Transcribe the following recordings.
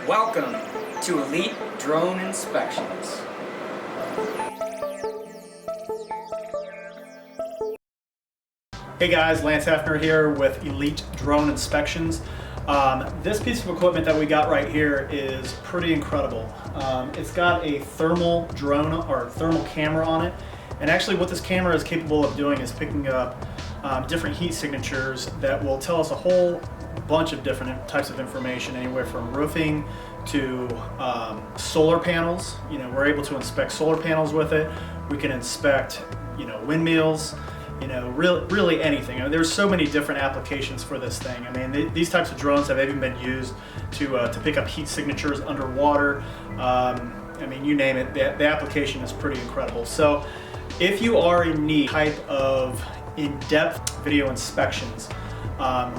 Welcome to Elite Drone Inspections. Hey guys, Lance Heffner here with Elite Drone Inspections. This piece of equipment that we got right here is pretty incredible. It's got a thermal drone or thermal camera on it, and actually what this camera is capable of doing is picking up different heat signatures that will tell us a whole bunch of different types of information, anywhere from roofing to solar panels. We're able to inspect solar panels with it. We can inspect, windmills. Really anything. There's so many different applications for this thing. These types of drones have even been used to pick up heat signatures underwater. You name it. The application is pretty incredible. So, if you are in need type of in-depth video inspections,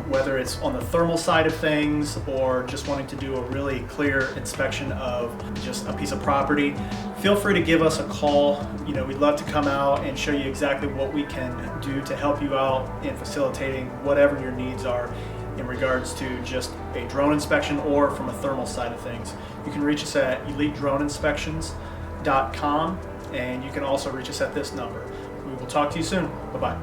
whether it's on the thermal side of things or just wanting to do a really clear inspection of just a piece of property, feel free to give us a call. We'd love to come out and show you exactly what we can do to help you out in facilitating whatever your needs are in regards to just a drone inspection or from a thermal side of things. You can reach us at elitedroneinspections.com, and you can also reach us at this number. We will talk to you soon. Bye-bye.